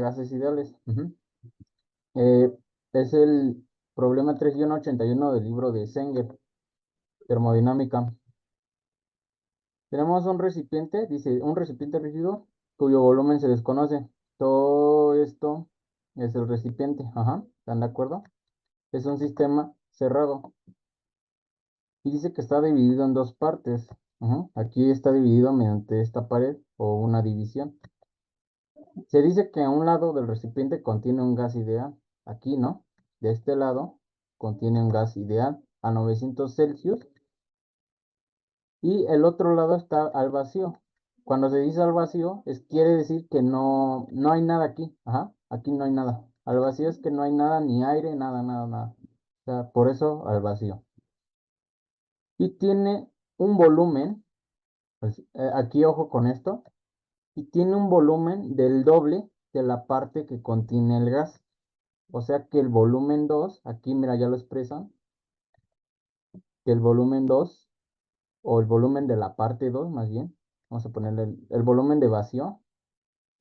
gases ideales. Es el problema 3-81 del libro de Sanger, termodinámica. Tenemos un recipiente, dice, un recipiente rígido cuyo volumen se desconoce. Todo esto es el recipiente. Ajá, ¿están de acuerdo? Es un sistema cerrado. Y dice que está dividido en dos partes. Aquí está dividido mediante esta pared o una división. Se dice que a un lado del recipiente contiene un gas ideal. Aquí, ¿no? De este lado contiene un gas ideal a 900 Celsius. Y el otro lado está al vacío. Cuando se dice al vacío, quiere decir que no hay nada aquí. Ajá, aquí no hay nada. Al vacío es que no hay nada, ni aire, nada, nada, nada. O sea, por eso al vacío. Y tiene un volumen, pues aquí ojo con esto, y tiene un volumen del doble de la parte que contiene el gas. O sea que el volumen 2 aquí mira, ya lo expresan, que el volumen 2 o el volumen de la parte 2 más bien, vamos a ponerle el volumen de vacío.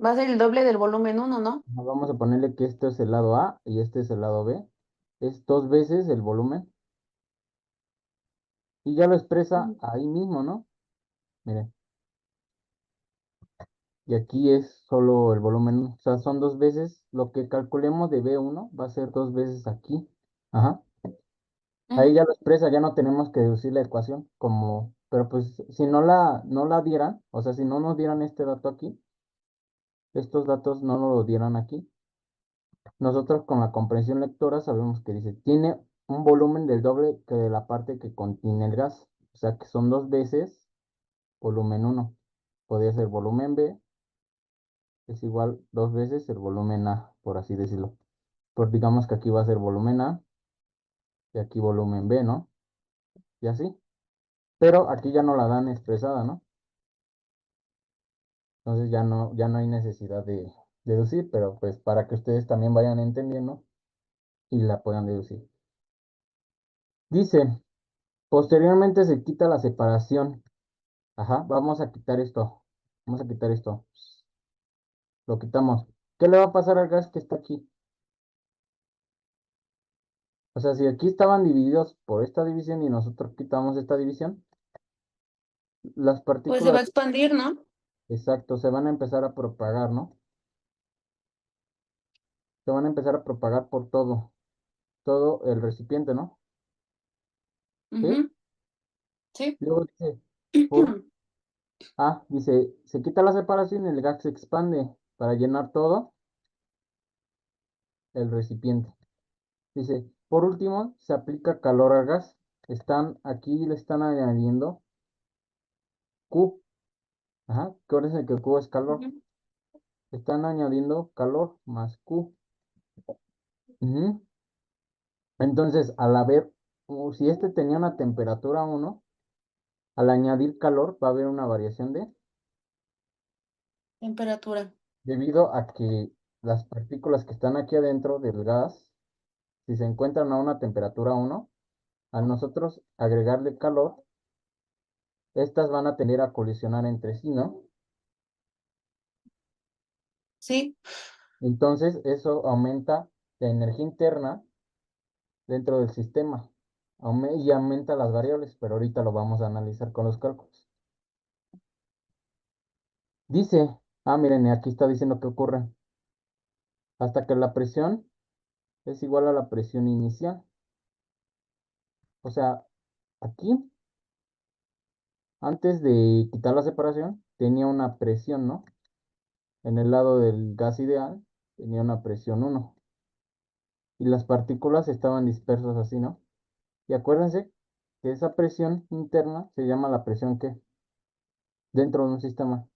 Va a ser el doble del volumen 1, ¿no? Vamos a ponerle que este es el lado A y este es el lado B. Es 2 veces el volumen. Y ya lo expresa ahí mismo, ¿no? Miren. Y aquí es solo el volumen 1. O sea, son 2 veces. Lo que calculemos de B1 va a ser 2 veces aquí. Ajá. Ahí ya lo expresa, ya no tenemos que deducir la ecuación. Pero pues si no la dieran, o sea, si no nos dieran este dato aquí, estos datos no nos lo dieran aquí. Nosotros con la comprensión lectora sabemos que dice, tiene un volumen del doble que de la parte que contiene el gas. O sea que son 2 veces volumen 1. Podría ser volumen B, es igual 2 veces el volumen A, por así decirlo. Pues digamos que aquí va a ser volumen A y aquí volumen B, ¿no? Y así. Pero aquí ya no la dan expresada, ¿no? Entonces ya no hay necesidad de deducir, pero pues para que ustedes también vayan entendiendo y la puedan deducir. Dice, posteriormente se quita la separación. Ajá, vamos a quitar esto. Vamos a quitar esto. Lo quitamos. ¿Qué le va a pasar al gas que está aquí? O sea, si aquí estaban divididos por esta división y nosotros quitamos esta división, las Pues se va partículas, a expandir, ¿no? exacto, se van a empezar a propagar, ¿no? Se van a empezar a propagar por todo el recipiente, ¿no? ¿Sí? Ujú, sí. Luego dice, dice, se quita la separación y el gas se expande para llenar todo el recipiente. Dice, por último, se aplica calor al gas. Aquí le están añadiendo Q. Ajá, acuérdense que Q es calor. Ujú. Están añadiendo calor más Q. Ujú. Entonces, al haber, si este tenía una temperatura 1, al añadir calor va a haber una variación Temperatura. debido a que las partículas que están aquí adentro del gas, si se encuentran a una temperatura 1, al nosotros agregarle calor, estas van a tender a colisionar entre sí, ¿no? Sí. Entonces, eso aumenta la energía interna dentro del sistema y aumenta las variables, pero ahorita lo vamos a analizar con los cálculos. Dice, miren, aquí está diciendo que ocurre hasta que la presión es igual a la presión inicial. O sea, aquí, antes de quitar la separación, tenía una presión, ¿no? En el lado del gas ideal tenía una presión 1 y las partículas estaban dispersas así, ¿no? Y acuérdense que esa presión interna se llama la presión ¿qué? Dentro de un sistema.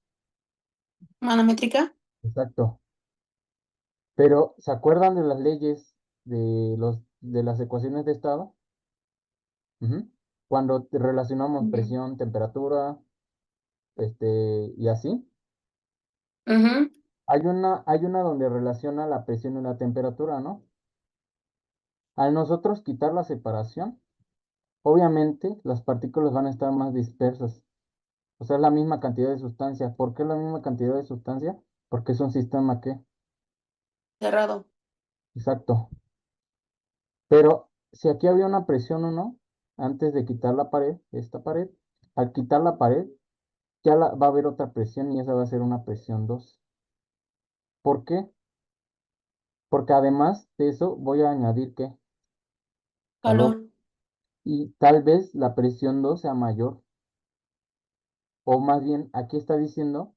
Manométrica. Exacto. Pero, ¿se acuerdan de las leyes de las ecuaciones de estado? Cuando relacionamos Ujú. presión, temperatura, y así. Ujú. Hay una donde relaciona la presión y la temperatura, ¿no? Al nosotros quitar la separación, obviamente las partículas van a estar más dispersas. O sea, es la misma cantidad de sustancia. ¿Por qué es la misma cantidad de sustancia? Porque es un sistema ¿qué? cerrado. Exacto. Pero si aquí había una presión 1, antes de quitar la pared, esta pared, al quitar la pared, va a haber otra presión y esa va a ser una presión 2. ¿Por qué? Porque además de eso voy a añadir ¿qué? Calor. Calor. Y tal vez la presión 2 sea mayor. O más bien, aquí está diciendo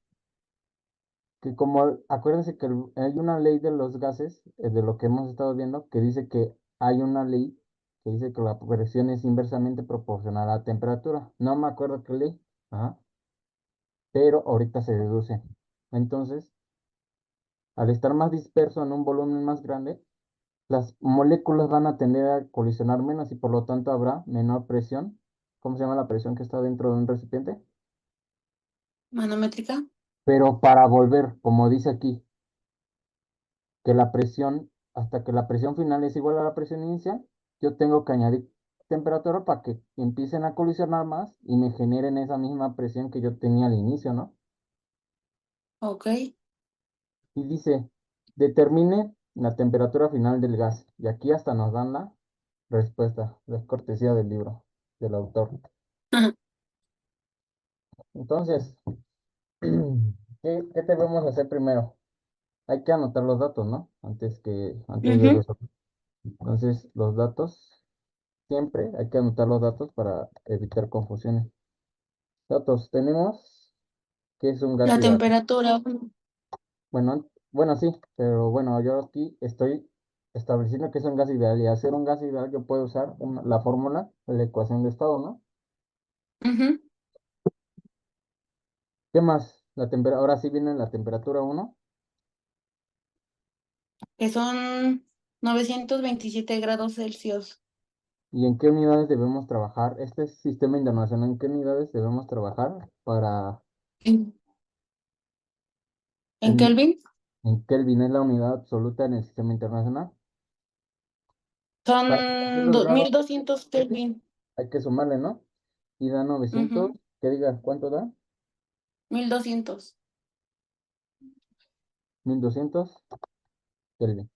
que como, acuérdense que hay una ley de los gases, de lo que hemos estado viendo, que dice que hay una ley que dice que la presión es inversamente proporcional a la temperatura. No me acuerdo qué ley, ajá, pero ahorita se deduce. Entonces, al estar más disperso en un volumen más grande, las moléculas van a tender a colisionar menos y por lo tanto habrá menor presión. ¿Cómo se llama la presión que está dentro de un recipiente? Manométrica. Pero para volver, como dice aquí, que la presión, hasta que la presión final es igual a la presión inicial, yo tengo que añadir temperatura para que empiecen a colisionar más y me generen esa misma presión que yo tenía al inicio, ¿no? Ok. Y dice, determine la temperatura final del gas. Y aquí hasta nos dan la respuesta, la cortesía del libro, del autor. Entonces, ¿qué debemos hacer primero? Hay que anotar los datos, ¿no? Antes de Ujú. resolver. Entonces, los datos, siempre hay que anotar los datos para evitar confusiones. Datos, tenemos que es un gas La ideal. temperatura. Bueno, sí, pero bueno, yo aquí estoy estableciendo que es un gas ideal y hacer un gas ideal yo puedo usar la fórmula de la ecuación de estado, ¿no? Ujú. ¿Qué más? Ahora sí viene la temperatura 1. Que son 927 grados Celsius. ¿Y en qué unidades debemos trabajar? Este sistema internacional, ¿en qué unidades debemos trabajar para ¿En, en en, Kelvin? en Kelvin es la unidad absoluta en el sistema internacional? Para decir Son los grados 1200 Kelvin. hay que sumarle, ¿no? Y da 900, Ujú. ¿qué diga? ¿Cuánto da? 1200. 1200 Kelvin.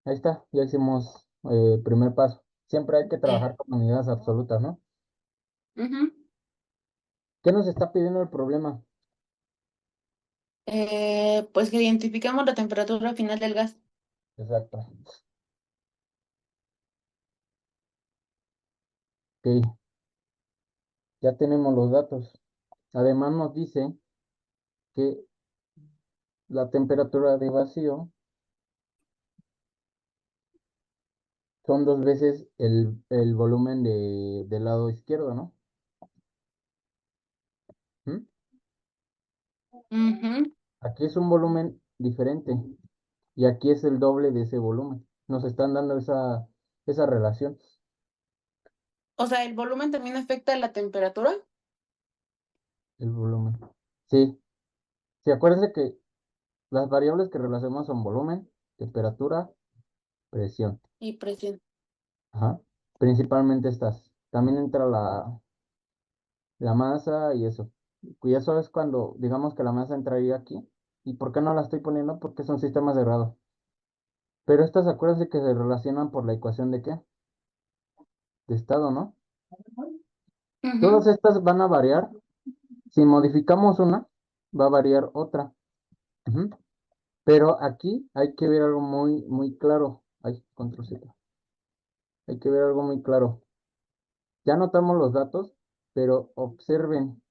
Ahí está, ya hicimos primer paso. Siempre hay que Ya. trabajar con unidades absolutas, ¿no? Ujú. ¿Qué nos está pidiendo el problema? Pues que identificamos la temperatura final del gas. Exacto. Ok, ya tenemos los datos. Además nos dice que la temperatura de vacío son 2 veces el volumen del lado izquierdo, ¿no? ¿Mm? Ujú. Aquí es un volumen diferente y aquí es el doble de ese volumen. Nos están dando esa relación, O sea, ¿el volumen también afecta la temperatura el volumen. Sí, sí, acuérdense que las variables que relacionamos son volumen, temperatura, presión. y presión? Ajá. Principalmente estas. También entra la masa y eso. Y eso es cuando, digamos que la masa entraría aquí. ¿Y por qué no la estoy poniendo? Porque es un sistema cerrado. Pero estas, acuérdense que se relacionan por la ecuación de qué? De estado, ¿no? Todas Ujú. estas van a variar. Si modificamos una, va a variar otra. Ujú. Pero aquí hay que ver algo muy, muy claro. Ay, control Z. Hay que ver algo muy claro. Ya anotamos los datos, pero observen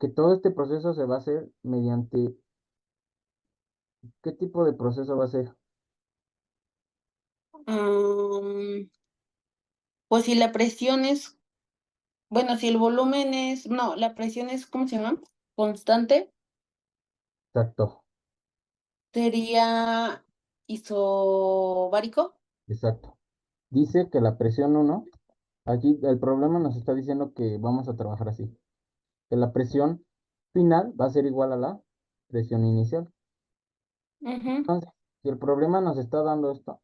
que todo este proceso se va a hacer mediante, ¿qué tipo de proceso va a ser? Am, pues si la presión es, bueno, si el volumen es, no, la presión es, ¿cómo se llama? Constante, Exacto, sería isobárico. exacto. Dice que la presión 1, aquí el problema nos está diciendo que vamos a trabajar así, que la presión final va a ser igual a la presión inicial. Ujú. Entonces, si el problema nos está dando esto,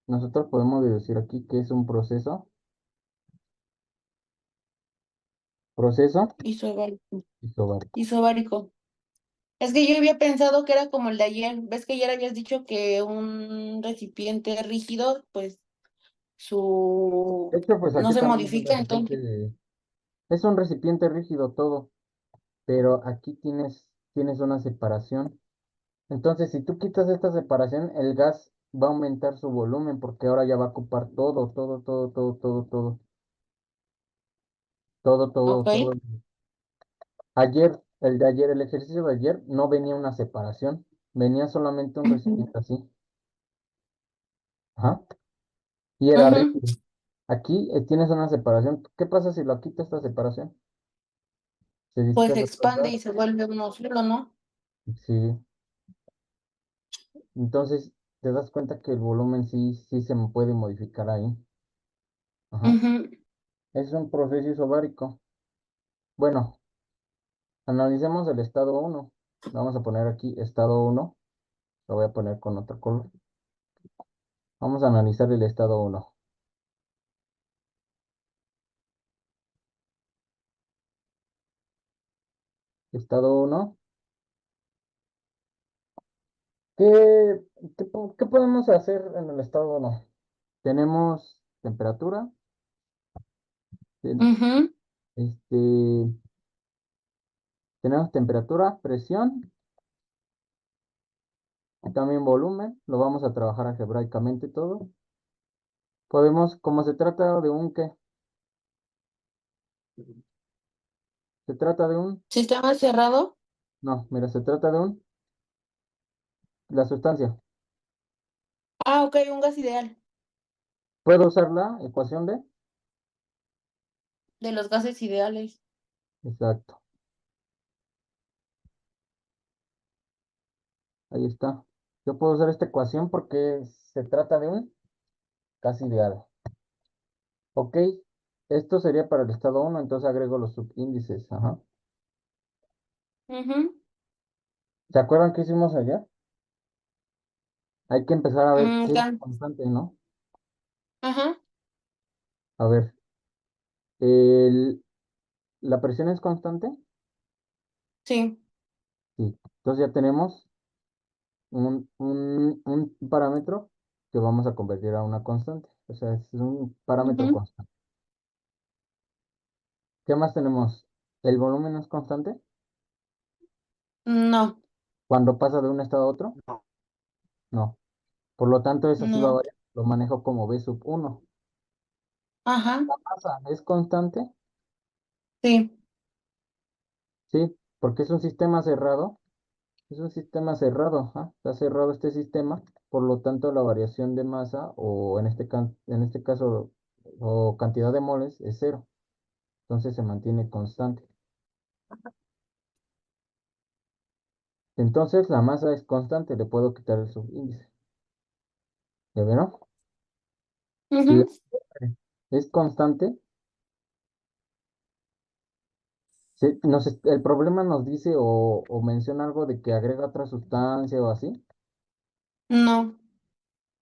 nosotros podemos deducir aquí que es un proceso Isobárico. isobárico. Isobárico. Es que yo había pensado que era como el de ayer. ¿Ves que ayer habías dicho que un recipiente rígido, pues De su hecho, pues no aquí se también es un modifica, entonces? recipiente, es un recipiente rígido todo, pero aquí tienes una separación. Entonces, si tú quitas esta separación, el gas va a aumentar su volumen porque ahora ya va a ocupar todo, todo, todo, todo, todo, todo, todo, todo, Ok. todo. Ayer, el de ayer, el ejercicio de ayer, no venía una separación, venía solamente un Ujú, recipiente así. Ajá. Y era ujú. rígido. Aquí tienes una separación. ¿Qué pasa si lo quitas esta separación? Se Pues se dispersa todo el expande gas. y se vuelve uno solo, ¿no? Sí. Entonces, te das cuenta que el volumen sí, sí se puede modificar ahí. Ajá. Ujú, Es un proceso isobárico. Bueno, analicemos el estado uno. Vamos a poner aquí estado uno. Lo voy a poner con otro color. Vamos a analizar el estado uno. Estado uno. ¿Qué, qué podemos hacer en el estado uno? Tenemos temperatura, ten- ujú, este, tenemos temperatura, presión y también volumen. Lo vamos a trabajar algebraicamente todo. Podemos, como se trata de un qué, se trata de un, sistema cerrado. no, mira, se trata de un, la sustancia. Ah, ok, un gas ideal ¿Puedo usar la ecuación de? de los gases ideales. Exacto, ahí está. Yo puedo usar esta ecuación porque se trata de un gas ideal. Ok, esto sería para el estado uno, entonces agrego los subíndices. Ajá. Ujú, ¿Se acuerdan qué hicimos ayer? Hay que empezar a ver qué es can- constante, ¿no? Ajá, A ver, el- ¿la presión es constante? sí. Sí. Entonces ya tenemos un parámetro que vamos a convertir a una constante. O sea, es un parámetro Ujú. constante. ¿Qué más tenemos? ¿El volumen es constante? No, Cuando pasa de un estado a otro, no. Por lo tanto, eso sí va a no. variar. Lo manejo como B sub uno. Ajá, ¿La masa es constante? sí. Sí, porque es un sistema cerrado. Es un sistema cerrado, ajá. Está cerrado este sistema, por lo tanto la variación de masa o en este caso o cantidad de moles es cero, entonces se mantiene constante. Entonces la masa es constante, le puedo quitar el subíndice. ¿Ya vieron? Si la Ujú. es constante, el problema nos dice o menciona algo de que agrega otra sustancia o así. No,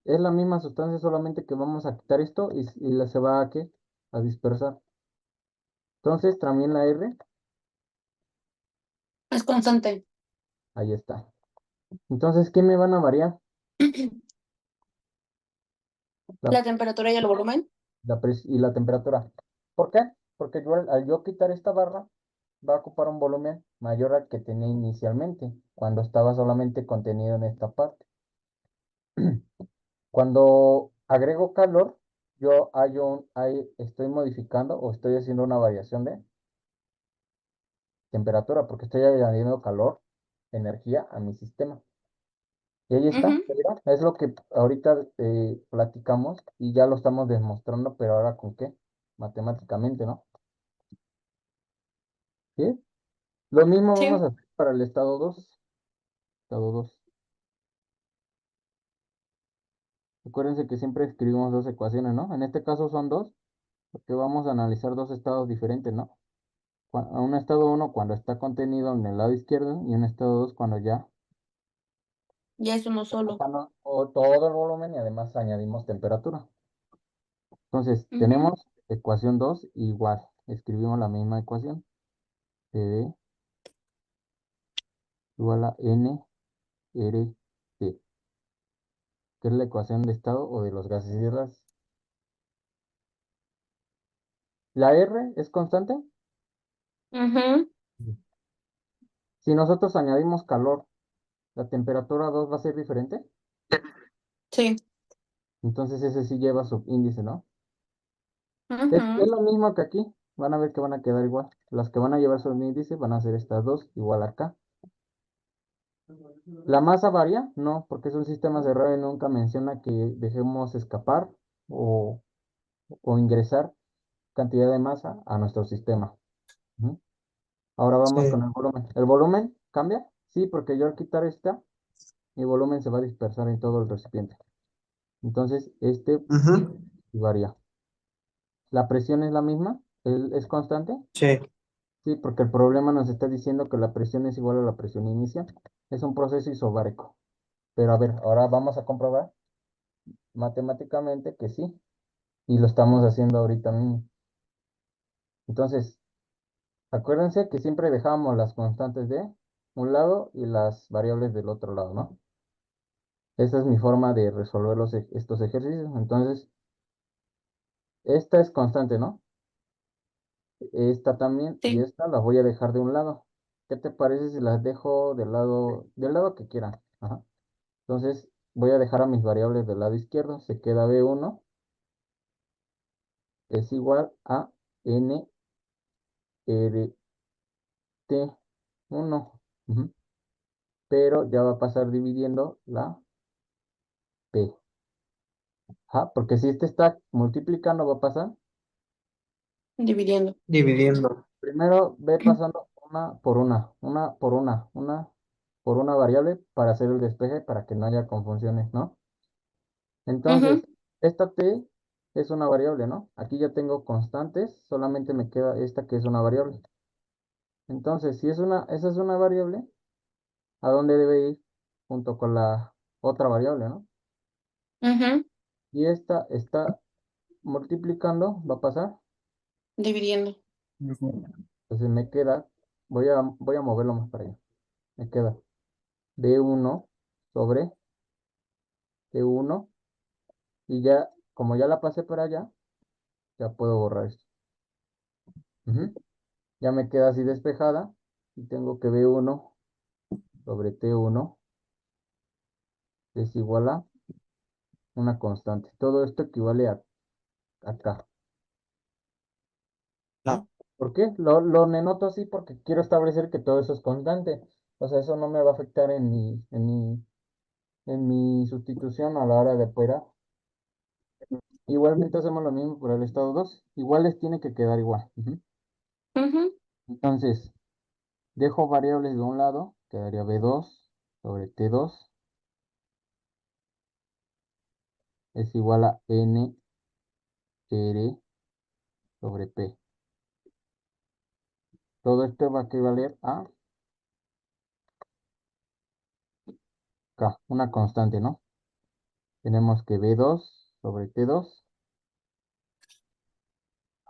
Es la misma sustancia, solamente que vamos a quitar esto y la se va a, ¿qué? A dispersar. Entonces también la R, es constante. ahí está. Entonces, ¿qué me van a variar? La, La temperatura y el volumen. y la temperatura. ¿Por qué? Porque al yo quitar esta barra, va a ocupar un volumen mayor al que tenía inicialmente, cuando estaba solamente contenido en esta parte. Cuando agrego calor, ahí estoy modificando o estoy haciendo una variación de temperatura, porque estoy añadiendo calor, energía a mi sistema. Y ahí está, Ujú, ¿verdad? Es lo que ahorita platicamos y ya lo estamos demostrando, pero ahora con qué? Matemáticamente, ¿no? ¿Sí? Lo mismo vamos sí. a hacer para el estado 2. Estado 2. Acuérdense que siempre escribimos dos ecuaciones, ¿no? En este caso son dos, porque vamos a analizar dos estados diferentes, ¿no? Un estado uno cuando está contenido en el lado izquierdo y un estado 2 cuando ya Ya es uno solo. o todo el volumen y además añadimos temperatura. Entonces, Ujú, tenemos ecuación 2 igual. Escribimos la misma ecuación. PV igual a NRT, que es la ecuación de estado o de los gases ideales. ¿La R es constante? Ujú, Si nosotros añadimos calor, ¿la temperatura 2 va a ser diferente? sí. Entonces ese sí lleva su índice, ¿no? Es Ujú, lo mismo que aquí. Van a ver que van a quedar igual. Las que van a llevar su índice van a ser estas dos, igual acá. ¿La masa varía? No, porque es un sistema cerrado y nunca menciona que dejemos escapar o, o ingresar cantidad de masa a nuestro sistema. Ujú. Ahora vamos con Sí. el volumen. ¿El volumen cambia? Sí, porque yo al quitar esta, mi volumen se va a dispersar en todo el recipiente. Entonces, este Ujú. varía. ¿La presión es la misma? ¿Es constante? Sí. Sí, porque el problema nos está diciendo que la presión es igual a la presión inicial. Es un proceso isobárico. Pero a ver, ahora vamos a comprobar matemáticamente que sí. Y lo estamos haciendo ahorita mismo. Entonces, acuérdense que siempre dejábamos las constantes de un lado y las variables del otro lado, ¿no? Esa es mi forma de resolver estos ejercicios. Entonces, esta es constante, ¿no? Esta también y sí, esta las voy a dejar de un lado. ¿Qué te parece si las dejo del lado que quieran? Ajá. Entonces, voy a dejar a mis variables del lado izquierdo. Se queda B1 es igual a N R T1. Ujú. Pero ya va a pasar dividiendo la P. Ajá, porque si este está multiplicando, va a pasar. dividiendo. Dividiendo. Primero ve pasando una por una variable para hacer el despeje para que no haya confusiones, ¿no? Entonces, Ujú, esta T es una variable, ¿no? Aquí ya tengo constantes, solamente me queda esta que es una variable. Entonces, si esa es una variable, ¿a dónde debe ir? Junto con la otra variable, ¿no? ujú, Y esta está multiplicando, va a pasar. dividiendo. Ujú. Entonces me queda, voy a moverlo más para allá. Me queda B1 sobre T1 y ya, como ya la pasé para allá, ya puedo borrar esto. Ujú. Ya me queda así despejada y tengo que B1 sobre T1 es igual a una constante. Todo esto equivale a acá. Ah, ¿Sí? ¿Por qué? Lo denoto así porque quiero establecer que todo eso es constante. O sea, eso no me va a afectar en mi sustitución a la hora de operar. Igualmente hacemos lo mismo por el estado 2. Igual les tiene que quedar igual. Ujú. Ujú, Entonces, dejo variables de un lado, quedaría B2 sobre T2 es igual a N R sobre P. Todo esto va a equivaler a K, una constante, ¿no? Tenemos que B2 sobre T2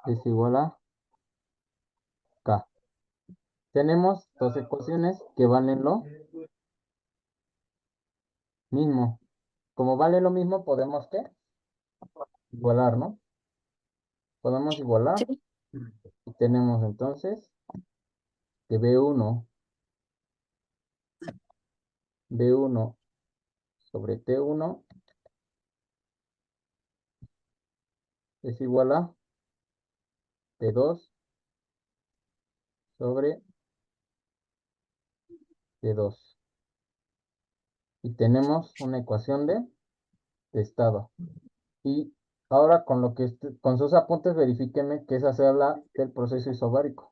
es igual a K. Tenemos dos ecuaciones que valen lo mismo. Como vale lo mismo, podemos ¿qué? Igualar, ¿no? Podemos igualar sí, y tenemos entonces que B1 sobre T1 es igual a P2 sobre T2. Y tenemos una ecuación de estado. Y ahora con con sus apuntes verifíqueme que esa sea la del proceso isobárico.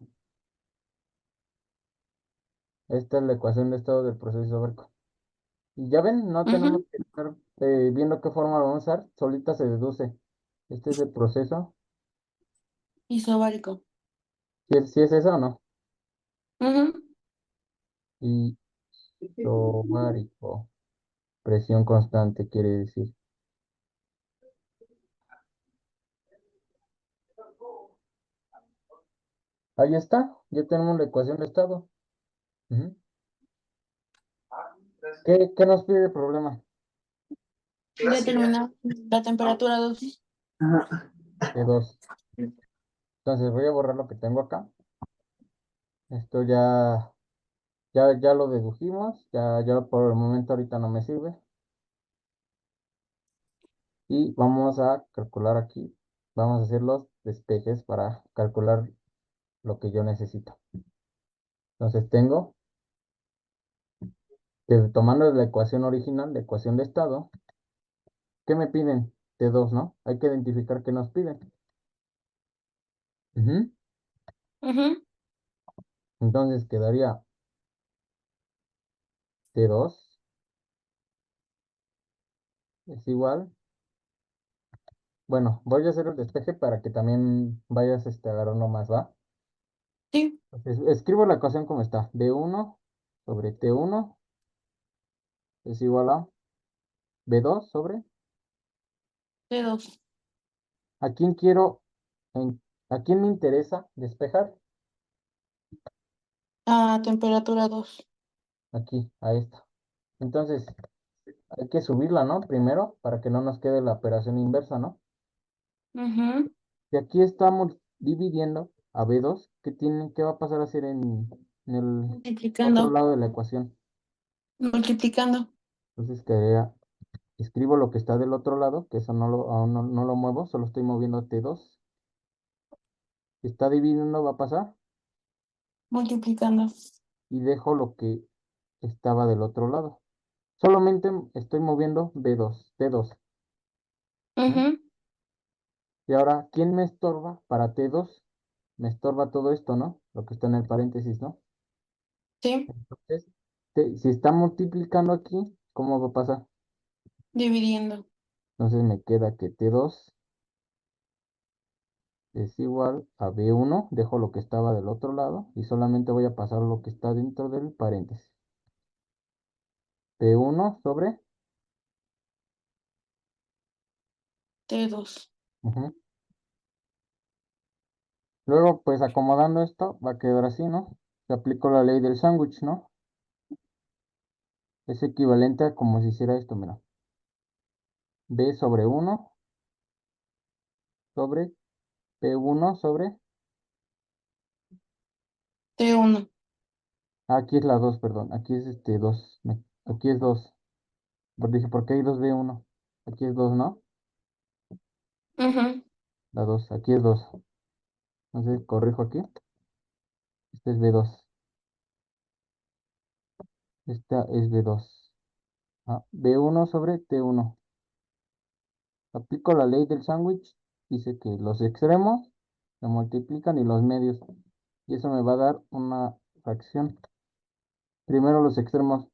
Esta es la ecuación de estado del proceso isobárico. Y ya ven, no tenemos ujú, que estar viendo qué forma lo vamos a usar, solita se deduce. Este es el proceso, isobárico. si es eso o no. Ujú, Isobárico, presión constante quiere decir. Ahí está, ya tenemos la ecuación de estado. Ujú. ¿Qué nos pide el problema? Determinar la temperatura 2. De 2. Entonces voy a borrar lo que tengo acá. Esto ya lo dedujimos. Ya por el momento ahorita no me sirve. Y vamos a calcular aquí. Vamos a hacer los despejes para calcular lo que yo necesito. Entonces tengo que tomando la ecuación original, la ecuación de estado, ¿qué me piden? T2, ¿no? Hay que identificar qué nos piden. Ujú. Ujú. Entonces quedaría T2 es igual. Bueno, voy a hacer el despeje para que también vayas agarrando más, ¿va? Sí, Entonces, escribo la ecuación como está. B1 sobre T1 es igual a B2 sobre. T2. ¿A quién quiero, a quién me interesa despejar? A temperatura 2. Aquí, a esta. Entonces, hay que subirla, ¿no? Primero, para que no nos quede la operación inversa, ¿no? Ujú. Y aquí estamos dividiendo a B2, ¿qué va a pasar a ser en el otro Multiplicando. lado de la ecuación? Multiplicando. Entonces quedaría, escribo lo que está del otro lado, que eso aún no lo muevo, solo estoy moviendo T2. Si está dividiendo, va a pasar Multiplicando. y dejo lo que estaba del otro lado. Solamente estoy moviendo B2, T2. ¿Mm? Ujú. Y ahora, ¿quién me estorba para T2? Me estorba todo esto, ¿no? Lo que está en el paréntesis, ¿no? Sí, Entonces, si está multiplicando aquí, ¿cómo va a pasar? dividiendo. Entonces me queda que T2 es igual a B1, dejo lo que estaba del otro lado y solamente voy a pasar lo que está dentro del paréntesis. B1 sobre, T2. ujú. Luego, pues acomodando esto, va a quedar así, ¿no? Se aplicó la ley del sándwich, ¿no? Es equivalente a como si hiciera esto, mira. B sobre 1 sobre P1 sobre, T1. aquí es la 2, perdón, aquí es 2, aquí es 2. Dije, ¿por qué hay 2 B1? Aquí es 2, ¿no? Ujú. La 2, aquí es 2. Entonces corrijo aquí. Este es B2. Esta es B2. B1 sobre T1. Aplico la ley del sándwich. Dice que los extremos se multiplican y los medios. Y eso me va a dar una fracción. Primero los extremos.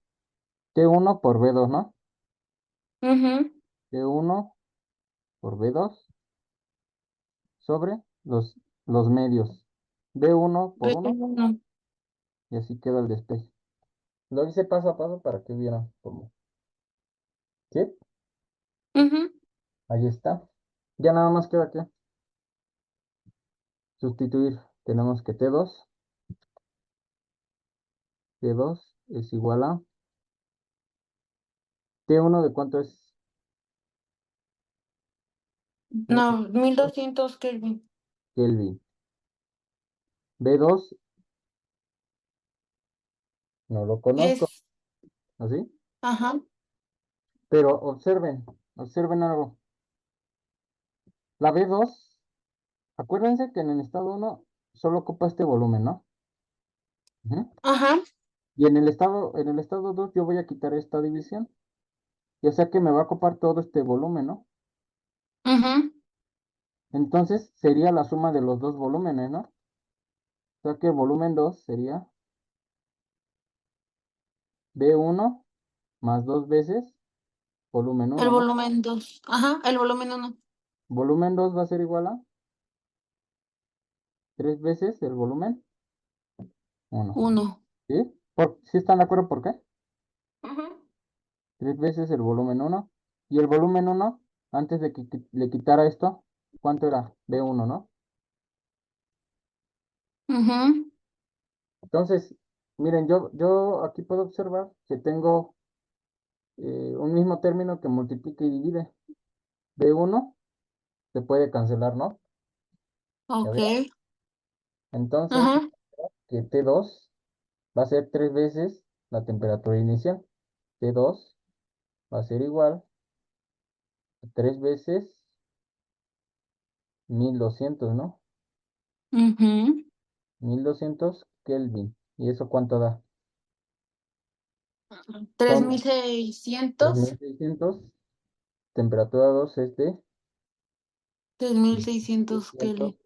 T1 por B2, ¿no? Ujú. T1 por B2 sobre los medios. B1 por 1 B1. y así queda el despeje. Lo hice paso a paso para que vieran cómo. ¿Sí? Ujú. Ahí está. Ya nada más queda que sustituir. Tenemos que T2 es igual a T1 de cuánto es No, 1200 Kelvin. Kelvin. B2 no lo conozco, Es, ¿así? ajá, Pero observen algo. La B2, acuérdense que en el estado 1 solo ocupa este volumen, ¿no? Ujú. ajá, Y en el estado 2 yo voy a quitar esta división. Ya sea que me va a ocupar todo este volumen, ¿no? ujú. Entonces sería la suma de los dos volúmenes, ¿no? O sea que el volumen 2 sería B1 más dos veces volumen El 1, ¿no? volumen 2. Ajá, el volumen 1. Volumen 2 va a ser igual a 3 veces el volumen 1. 1. ¿Sí? ¿Sí están de acuerdo por qué? Ujú. 3 veces el volumen 1. Y el volumen 1, antes de que le quitara esto, ¿cuánto era? B1, ¿no? Ujú. Entonces, miren, yo aquí puedo observar que tengo un mismo término que multiplica y divide. B1 se puede cancelar, ¿no? ¿Ya Ok. ves? Entonces, Ajá. que T2 va a ser 3 veces la temperatura inicial. T2 va a ser igual a 3 veces 1200, ¿no? Ujú. 1200 Kelvin. ¿Y eso cuánto da? Tres Son mil seiscientos. 3600. Temperatura 2 es de 3600 600 Kelvin.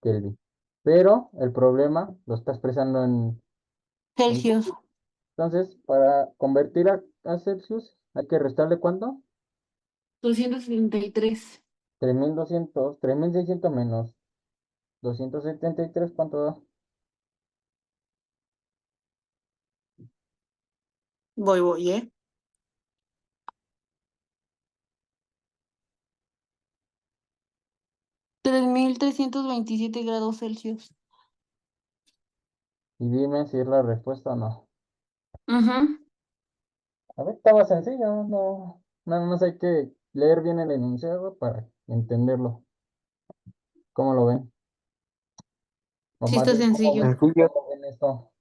Kelvin. Pero el problema lo está expresando en Celsius. Kelvin. Entonces, para convertir a Celsius, hay que restarle ¿cuánto? 273. 3200, 3600 menos 273, ¿cuánto da? Voy, ¿eh? 3327 grados Celsius. Y dime si es la respuesta o no. Ujú. A ver, estaba sencillo, no, nada más hay que leer bien el enunciado para entenderlo. ¿Cómo lo ven? O Sí, más está bien, ¿cómo sencillo. ven? Sencillo. ¿Cómo ven esto?